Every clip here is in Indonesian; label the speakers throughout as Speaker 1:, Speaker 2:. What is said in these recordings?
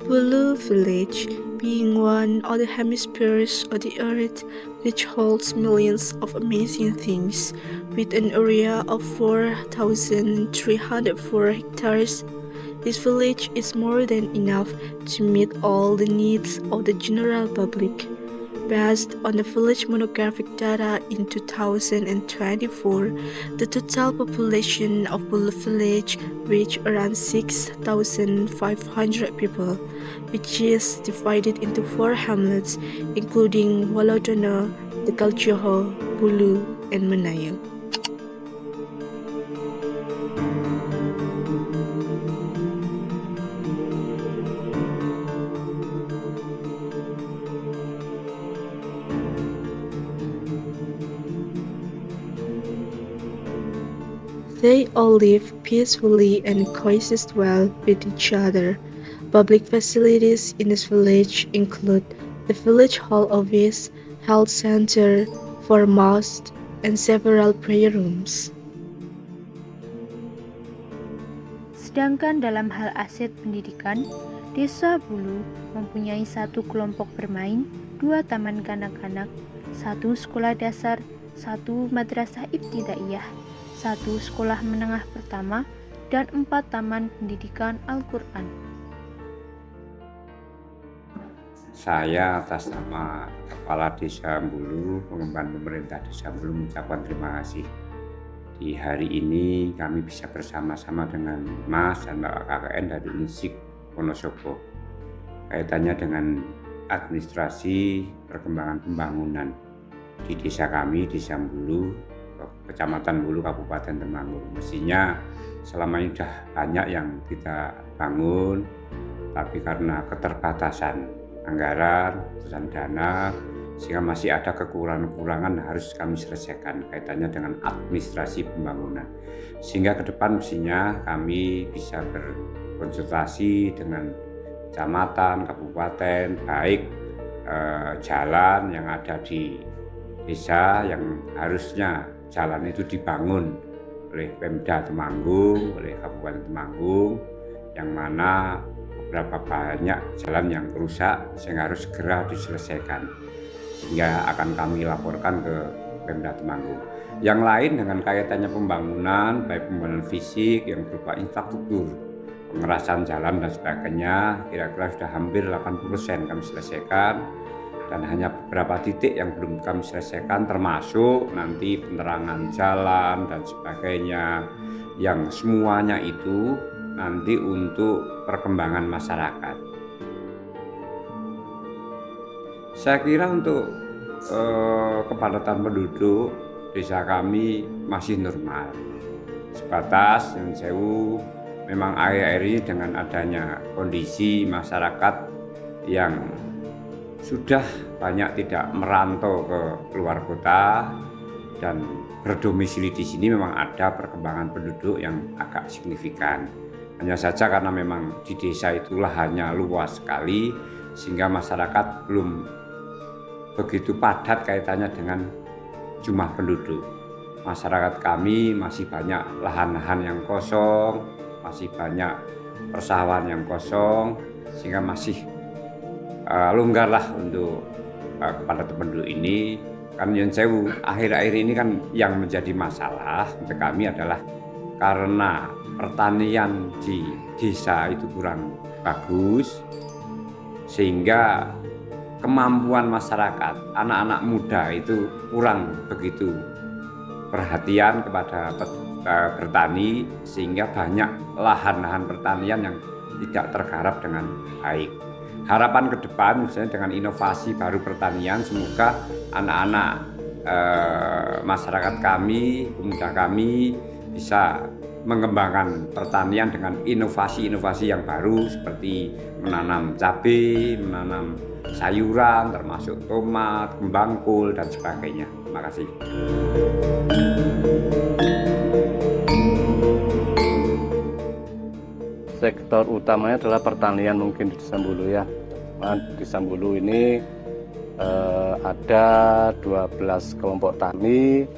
Speaker 1: Bulu Village, being one of the hemispheres of the Earth which holds millions of amazing things, with an area of 4,304 hectares, this village is more than enough to meet all the needs of the general public. Based on the village monographic data in 2024, the total population of Bulu Village reached around 6,500 people, which is divided into 4 hamlets, including Walodono, Tegaljoho, Bulu, and Menayu. They all live peacefully and coexist well with each other. Public facilities in this village include the village hall office, health center, 4 mosques, and several prayer rooms.
Speaker 2: Sedangkan dalam hal aset pendidikan, Desa Bulu mempunyai 1 kelompok bermain, 2 taman kanak-kanak, 1 sekolah dasar, 1 madrasah ibtidaiyah, 1 sekolah menengah pertama, dan 4 taman pendidikan Al-Quran.
Speaker 3: Saya atas nama Kepala Desa Bulu, pengemban pemerintah Desa Bulu mengucapkan terima kasih. Di hari ini kami bisa bersama-sama dengan Mas dan Mbak KKN dari Unsik Wonosobo. Kaitannya dengan administrasi perkembangan pembangunan di desa kami, Desa Bulu, Kecamatan Bulu, Kabupaten Temanggung. Mestinya selama ini sudah banyak yang kita bangun, tapi karena keterbatasan anggaran, keterbatasan dana, sehingga masih ada kekurangan-kekurangan harus kami selesaikan kaitannya dengan administrasi pembangunan. Sehingga ke depan mestinya kami bisa berkonsultasi dengan kecamatan, kabupaten, baik jalan yang ada di desa yang harusnya jalan itu dibangun oleh Pemda Temanggung, oleh Kabupaten Temanggung, yang mana beberapa banyak jalan yang rusak sehingga harus segera diselesaikan, sehingga akan kami laporkan ke Pemda Temanggung. Yang lain dengan kaitannya pembangunan, baik pembangunan fisik yang berupa infrastruktur, pengerasan jalan dan sebagainya, kira-kira sudah hampir 80% kami selesaikan, dan hanya beberapa titik yang belum kami selesaikan, termasuk nanti penerangan jalan dan sebagainya, yang semuanya itu nanti untuk perkembangan masyarakat. Saya kira untuk kepadatan penduduk desa kami masih normal, sebatas yang sewu memang akhir-akhir ini dengan adanya kondisi masyarakat yang sudah banyak tidak merantau ke luar kota dan berdomisili di sini, memang ada perkembangan penduduk yang agak signifikan. Hanya saja karena memang di desa itu lahannya luas sekali, sehingga masyarakat belum begitu padat kaitannya dengan jumlah penduduk. Masyarakat kami masih banyak lahan-lahan yang kosong, masih banyak persawahan yang kosong, sehingga masih longgarlah untuk kepada penduduk ini. Kan yang sewu akhir-akhir ini kan yang menjadi masalah untuk kami adalah karena pertanian di desa itu kurang bagus, sehingga kemampuan masyarakat, anak-anak muda itu kurang begitu perhatian kepada bertani, sehingga banyak lahan-lahan pertanian yang tidak tergarap dengan baik. Harapan ke depan misalnya dengan inovasi baru pertanian, semoga anak-anak masyarakat kami, pemuda kami bisa mengembangkan pertanian dengan inovasi-inovasi yang baru, seperti menanam cabai, menanam sayuran termasuk tomat, kembang kol dan sebagainya. Terima kasih.
Speaker 4: Sektor utamanya adalah pertanian mungkin di Desa Bulu ya. Di Desa Bulu ini ada 12 kelompok tani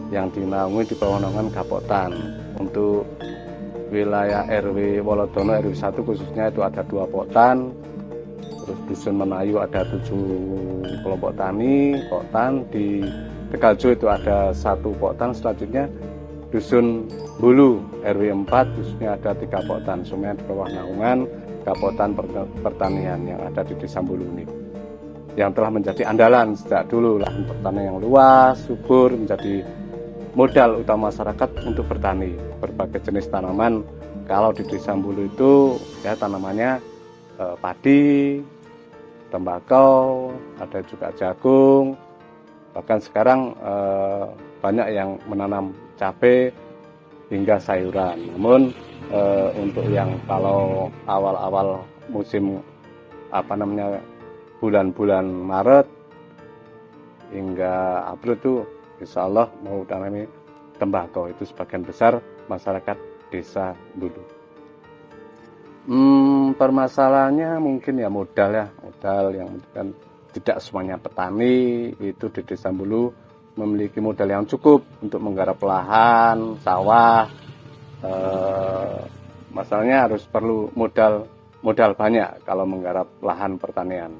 Speaker 4: yang dinaungi di bawah naungan Gapotan untuk wilayah RW Wolodono RW 1 khususnya itu ada 2 poktan. Terus Dusun Menayu ada 7 kelompok tani, poktan. Di Tegaljo itu ada 1 poktan. Selanjutnya Dusun Bulu RW 4 khususnya ada 3 poktan. Semuanya di bawah naungan Kapoktan Pertanian yang ada di Desa Bulu ini, yang telah menjadi andalan sejak dulu. Lahan pertanian yang luas, subur, menjadi modal utama masyarakat untuk bertani berbagai jenis tanaman. Kalau di Desa Bulu itu ya tanamannya padi, tembakau, ada juga jagung, bahkan sekarang banyak yang menanam cabai hingga sayuran. Namun untuk yang kalau awal-awal musim bulan-bulan Maret hingga April itu insya Allah mau tanami tembakau, itu sebagian besar masyarakat Desa Bulu. Permasalahannya mungkin ya modal yang kan tidak semuanya petani itu di Desa Bulu memiliki modal yang cukup untuk menggarap lahan sawah. Masalahnya harus perlu modal banyak kalau menggarap lahan pertanian.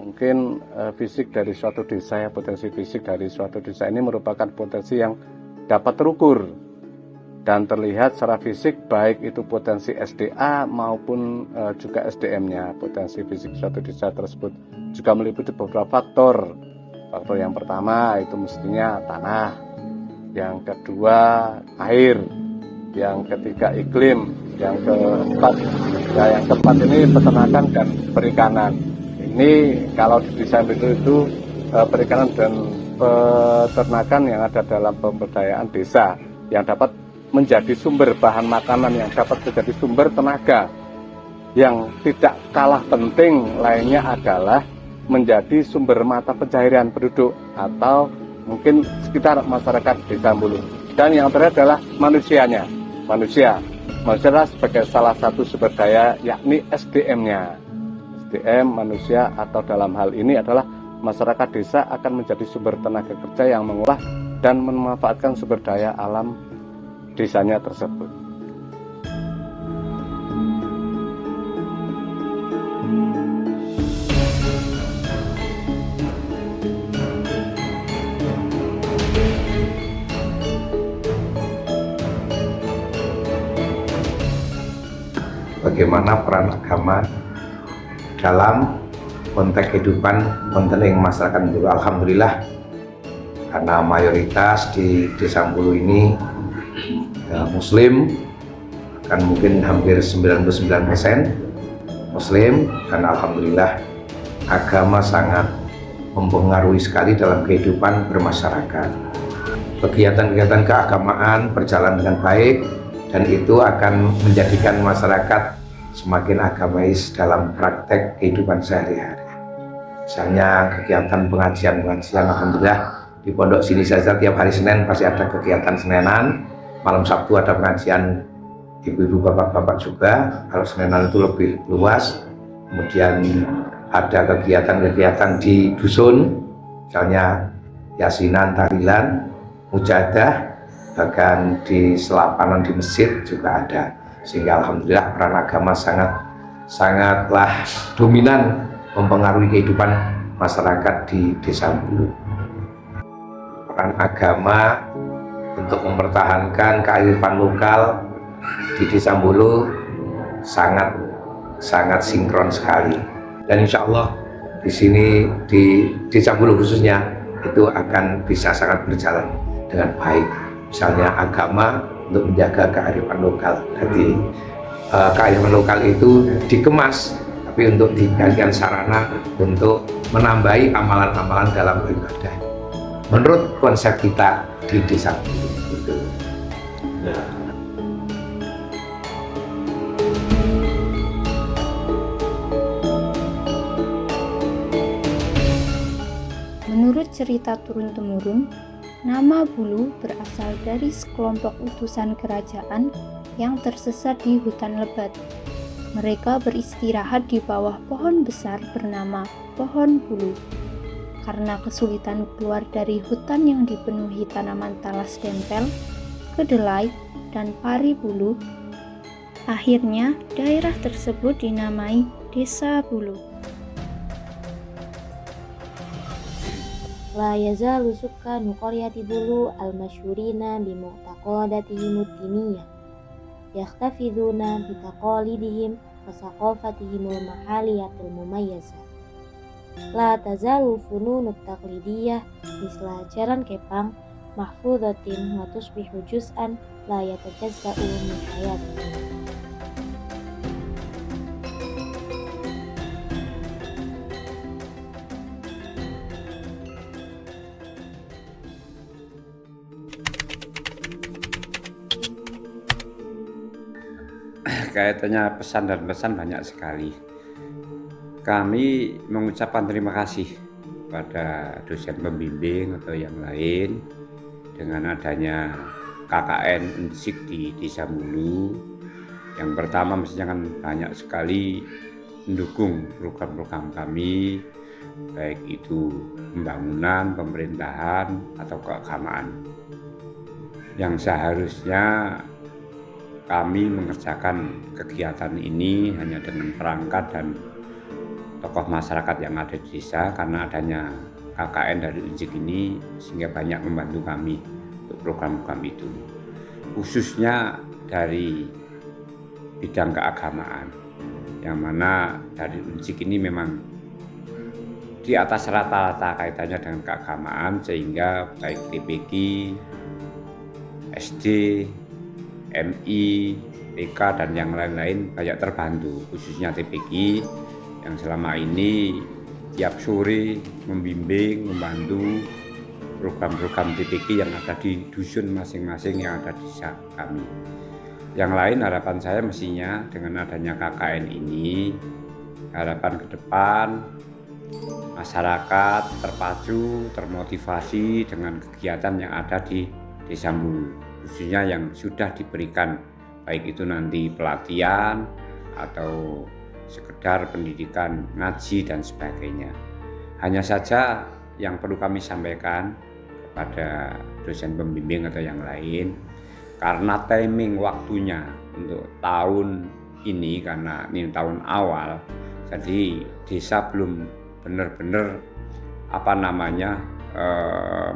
Speaker 4: Mungkin fisik dari suatu desa, potensi fisik dari suatu desa ini merupakan potensi yang dapat terukur dan terlihat secara fisik, baik itu potensi SDA maupun juga SDM-nya. Potensi fisik suatu desa tersebut juga meliputi beberapa faktor. Faktor yang pertama itu mestinya tanah, yang kedua air, yang ketiga iklim, yang keempat ini peternakan dan perikanan. Ini kalau di desa itu perikanan dan peternakan yang ada dalam pemberdayaan desa yang dapat menjadi sumber bahan makanan, yang dapat menjadi sumber tenaga. Yang tidak kalah penting lainnya adalah menjadi sumber mata pencaharian penduduk atau mungkin sekitar masyarakat Desa Bulu. Dan yang terakhir adalah manusia adalah sebagai salah satu sumber daya, yakni SDM-nya. SDM manusia atau dalam hal ini adalah masyarakat desa akan menjadi sumber tenaga kerja yang mengolah dan memanfaatkan sumber daya alam desanya tersebut.
Speaker 5: Bagaimana peran agama dalam konteks kehidupan kontening masyarakat Bulu. Alhamdulillah, karena mayoritas di Desa Bulu ini Muslim, kan mungkin hampir 99% Muslim, dan alhamdulillah agama sangat mempengaruhi sekali dalam kehidupan bermasyarakat. Kegiatan-kegiatan keagamaan berjalan dengan baik, dan itu akan menjadikan masyarakat semakin agamais dalam praktek kehidupan sehari-hari. Misalnya kegiatan pengajian, alhamdulillah di pondok sini saja tiap hari Senin pasti ada kegiatan Senenan, malam Sabtu ada pengajian ibu-ibu bapak-bapak juga, kalau Senenan itu lebih luas. Kemudian ada kegiatan-kegiatan di dusun, misalnya yasinan, tahlilan, mujahadah, bahkan di selapanan di masjid juga ada. Sehingga alhamdulillah peran agama sangatlah dominan mempengaruhi kehidupan masyarakat di Desa Bulu. Peran agama untuk mempertahankan kearifan lokal di Desa Bulu sangat sinkron sekali. Dan insya Allah di sini di Desa Bulu khususnya itu akan bisa sangat berjalan dengan baik. Misalnya agama untuk menjaga kearifan lokal. Jadi kearifan lokal itu dikemas, tapi untuk dijadikan sarana untuk menambahi amalan-amalan dalam beribadah. Menurut konsep kita di Desa Bulu.
Speaker 2: Menurut cerita turun-temurun, nama Bulu berasal dari sekelompok utusan kerajaan yang tersesat di hutan lebat. Mereka beristirahat di bawah pohon besar bernama Pohon Bulu. Karena kesulitan keluar dari hutan yang dipenuhi tanaman talas dempel, kedelai, dan pari bulu. Akhirnya, daerah tersebut dinamai Desa Bulu.
Speaker 6: La yazalu sukkanu qaryati Bulu al-masyhurina bi mu'taqadatihim ad-diniyah yahtafiduna bi taqalidihim wa saqafatihimul mahaliyatil mumayyazah. La tazalu fununu taqlidiyah misla jaran kepang mahfudhatin wa tusbihu juz'an la yatajazza'u min hayatihim.
Speaker 3: Kaitannya pesan dan pesan banyak sekali. Kami mengucapkan terima kasih pada dosen pembimbing atau yang lain dengan adanya KKN Unsik di Desa Bulu. Yang pertama mestinya kan banyak sekali mendukung program-program kami, baik itu pembangunan, pemerintahan, atau keagamaan. Yang seharusnya kami mengerjakan kegiatan ini hanya dengan perangkat dan tokoh masyarakat yang ada di desa, karena adanya KKN dari Unsik ini sehingga banyak membantu kami untuk program-program itu, khususnya dari bidang keagamaan, yang mana dari Unsik ini memang di atas rata-rata kaitannya dengan keagamaan, sehingga baik TPQ, SD, MI, TK, dan yang lain-lain banyak terbantu, khususnya TPQ yang selama ini tiap sore membimbing, membantu program-program TPQ yang ada di dusun masing-masing yang ada di desa kami. Yang lain harapan saya mestinya dengan adanya KKN ini, harapan ke depan masyarakat terpacu, termotivasi dengan kegiatan yang ada di Desa Bulu, khususnya yang sudah diberikan, baik itu nanti pelatihan atau sekedar pendidikan ngaji dan sebagainya. Hanya saja yang perlu kami sampaikan kepada dosen pembimbing atau yang lain, karena timing waktunya untuk tahun ini, karena ini tahun awal, jadi desa belum benar-benar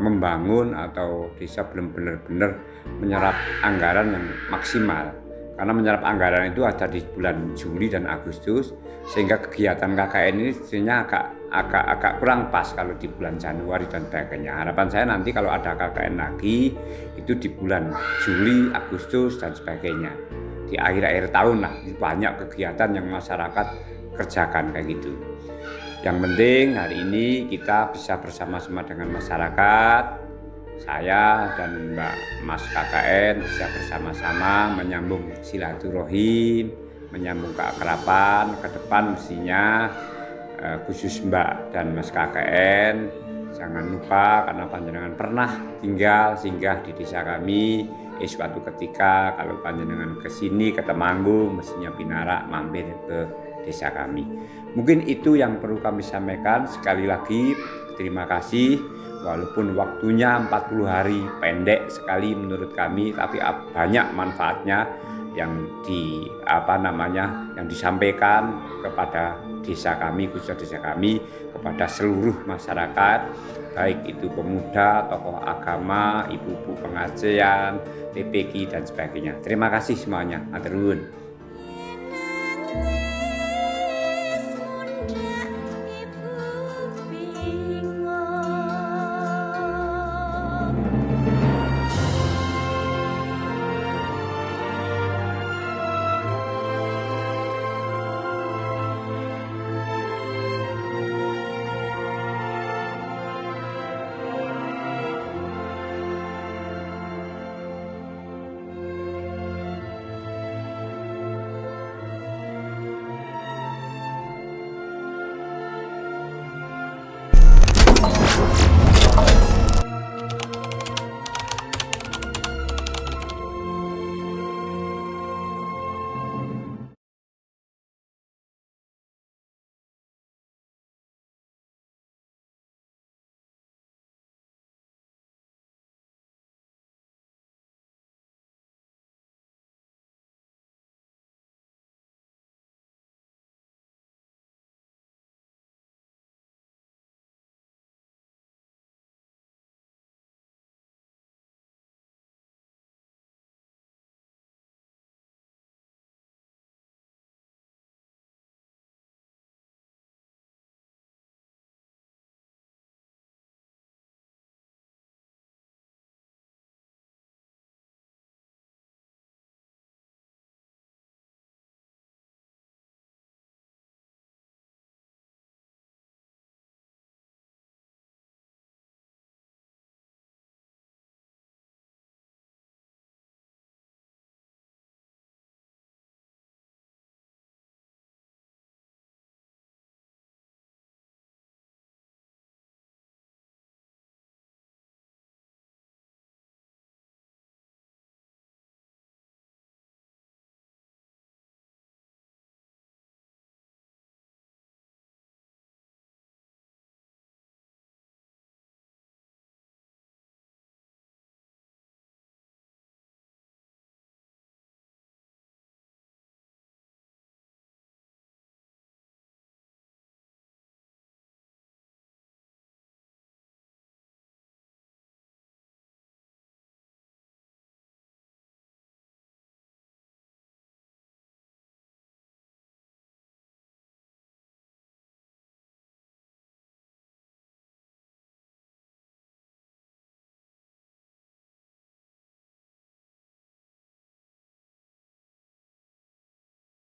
Speaker 3: membangun, atau desa belum benar-benar menyerap anggaran yang maksimal, karena menyerap anggaran itu ada di bulan Juli dan Agustus, sehingga kegiatan KKN ini sebenarnya agak kurang pas kalau di bulan Januari dan sebagainya. Harapan saya nanti kalau ada KKN lagi itu di bulan Juli, Agustus dan sebagainya, di akhir-akhir tahun lah, banyak kegiatan yang masyarakat kerjakan kayak gitu. Yang penting hari ini kita bisa bersama-sama dengan masyarakat, saya dan Mbak Mas KKN bisa bersama-sama menyambung silaturahim, menyambung keakraban ke depan. Mestinya khusus Mbak dan Mas KKN jangan lupa, karena panjenengan pernah singgah di desa kami. Suatu ketika kalau panjenengan ke sini ke Temanggung, mestinya Pinara mampir ke desa kami. Mungkin itu yang perlu kami sampaikan. Sekali lagi terima kasih, walaupun waktunya 40 hari pendek sekali menurut kami, tapi banyak manfaatnya yang yang disampaikan kepada desa kami, khususnya desa kami, kepada seluruh masyarakat, baik itu pemuda, tokoh agama, ibu-ibu pengajian, TPQ dan sebagainya. Terima kasih semuanya. Matur nuwun.